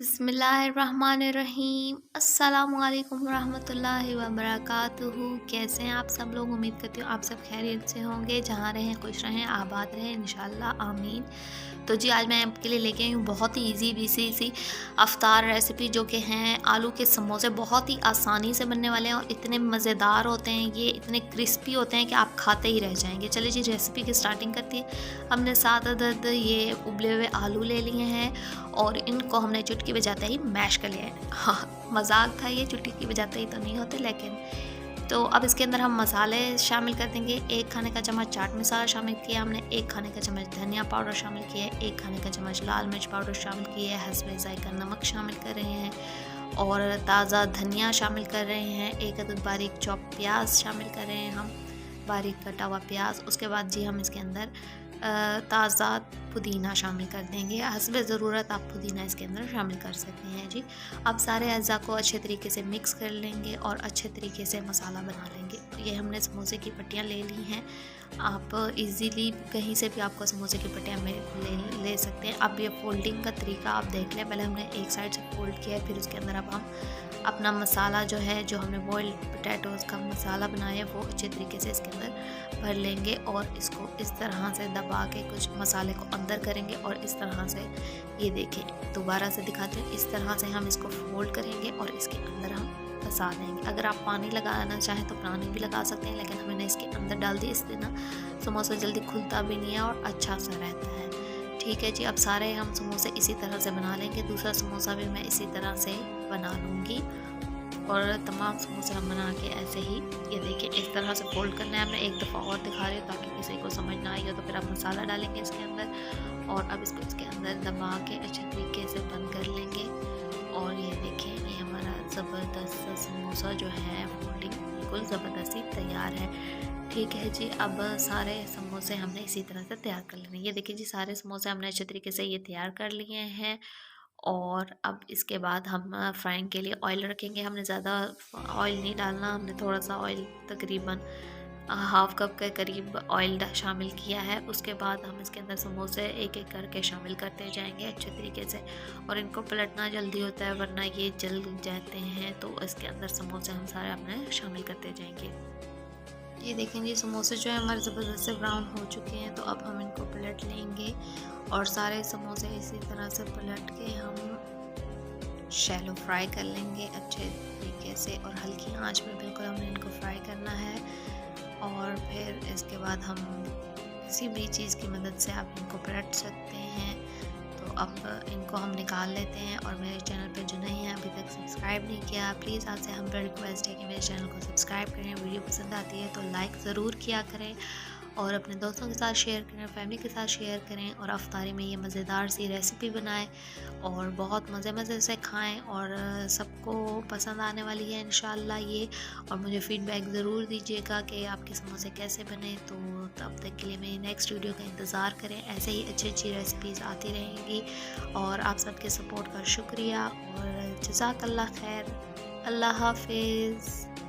बिस्मिल्लाहिर्रहमानिर्रहीम अस्सलामुअलैकुम रहमतुल्लाहि व बरकातुहू। कैसे हैं आप सब लोग? उम्मीद करती हूँ आप सब खैरियत से होंगे। जहाँ रहें खुश रहें आबाद रहें इंशाल्लाह आमीन। तो जी आज मैं आपके लिए लेके आई हूँ बहुत ही इजी सी अफ्तार रेसिपी, जो कि हैं आलू के समोसे। बहुत ही आसानी से बनने वाले हैं और इतने मज़ेदार होते हैं, ये इतने क्रिस्पी होते हैं कि आप खाते ही रह जाएंगे। चलिए जी रेसिपी की स्टार्टिंग करती है। हमने 7 अदद ये उबले हुए आलू ले लिए हैं और इनको हमने चुटकी बजाते ही मैश कर लिया है। हाँ, मजाक था ये, चुटकी बजाते ही तो नहीं होते। लेकिन तो अब इसके अंदर हम मसाले शामिल कर देंगे। 1 खाने का चम्मच चाट मसाला शामिल किया हमने, 1 खाने का चम्मच धनिया पाउडर शामिल किया है, 1 खाने का चम्मच लाल मिर्च पाउडर शामिल किया है, हस्बे ज़ायका नमक शामिल कर रहे हैं और ताज़ा धनिया शामिल कर रहे हैं। 1 अदद बारीक चॉप प्याज शामिल कर रहे हैं हम, बारीक कटा हुआ प्याज। उसके बाद जी हम इसके अंदर ताज़ा पुदीना शामिल कर देंगे। हस्बे ज़रूरत आप पुदीना इसके अंदर शामिल कर सकते हैं जी। अब सारे अज़ा को अच्छे तरीके से मिक्स कर लेंगे और अच्छे तरीके से मसाला बना लेंगे। ये हमने समोसे की पट्टियाँ ले ली हैं। आप इजीली कहीं से भी आपको समोसे की पट्टियाँ ले सकते हैं। अब ये फोल्डिंग का तरीका आप देख लें। पहले हमने एक साइड से फोल्ड किया है, फिर उसके अंदर अब हम अपना मसाला जो है, जो हमने बॉइल्ड पोटैटोज़ का मसाला बनाया है, वो अच्छे तरीके से इसके अंदर भर लेंगे और इसको इस तरह से दबा के कुछ मसाले को अंदर करेंगे और इस तरह से, ये देखें दोबारा से दिखाते हैं, इस तरह से हम इसको फोल्ड करेंगे और इसके अंदर हम फंसा देंगे। अगर आप पानी लगाना चाहें तो पानी भी लगा सकते हैं, लेकिन हमने इसके अंदर डाल दी। इससे ना समोसा जल्दी खुलता भी नहीं है और अच्छा सा रहता है। ठीक है जी, अब सारे हम समोसे इसी तरह से बना लेंगे। दूसरा समोसा भी मैं इसी तरह से बना लूँगी और तमाम समोसे हम बना के ऐसे ही, ये देखिए इस तरह से फोल्ड करना है। मैं एक दफ़ा और दिखा रही हूँ ताकि किसी को समझ ना आई हो। तो फिर आप मसाला डालेंगे इसके अंदर और अब इसको इसके अंदर दबा के अच्छे तरीके से बंद कर लेंगे। और ये देखिए ये हमारा ज़बरदस्त समोसा जो है फोल्डिंग बिल्कुल ज़बरदस्ती तैयार है। ठीक है जी, अब सारे समोसे हमने इसी तरह से तैयार कर लेने। ये देखिए जी सारे समोसे हमने अच्छे तरीके से ये तैयार कर लिए हैं। और अब इसके बाद हम फ्राइंग के लिए ऑयल रखेंगे। हमने ज़्यादा ऑयल नहीं डालना, हमने थोड़ा सा ऑयल तकरीबन हाफ़ कप के करीब ऑयल शामिल किया है। उसके बाद हम इसके अंदर समोसे एक एक करके शामिल करते जाएंगे अच्छे तरीके से। और इनको पलटना जल्दी होता है वरना ये जल जाते हैं। तो इसके अंदर समोसे हम सारे अपने शामिल करते जाएंगे। ये देखें जी समोसे जो है हमारे ज़बरदस्त से ब्राउन हो चुके हैं। तो अब हम इनको पलट लेंगे और सारे समोसे इसी तरह से पलट के हम शैलो फ्राई कर लेंगे अच्छे तरीके से और हल्की आंच में बिल्कुल हमने इनको फ्राई करना है। और फिर इसके बाद हम किसी भी चीज़ की मदद से आप इनको पलट सकते हैं। तो अब इनको हम निकाल लेते हैं। और मेरे चैनल पे जो नहीं है अभी तक सब्सक्राइब नहीं किया, प्लीज़ आपसे हम्बल रिक्वेस्ट है कि मेरे चैनल को सब्सक्राइब करें। वीडियो पसंद आती है तो लाइक ज़रूर किया करें और अपने दोस्तों के साथ शेयर करें, फैमिली के साथ शेयर करें और अफ्तारी में ये मज़ेदार सी रेसिपी बनाएं और बहुत मज़े से खाएं और सबको पसंद आने वाली है इंशाल्लाह ये। और मुझे फ़ीडबैक ज़रूर दीजिएगा कि आपके समोसे कैसे बने। तो तब तक के लिए मेरी नेक्स्ट वीडियो का इंतज़ार करें। ऐसे ही अच्छी रेसिपीज़ आती रहेंगी और आप सबके सपोर्ट का शुक्रिया और जज़ाकल्लाह खैर। अल्लाह हाफ़िज़।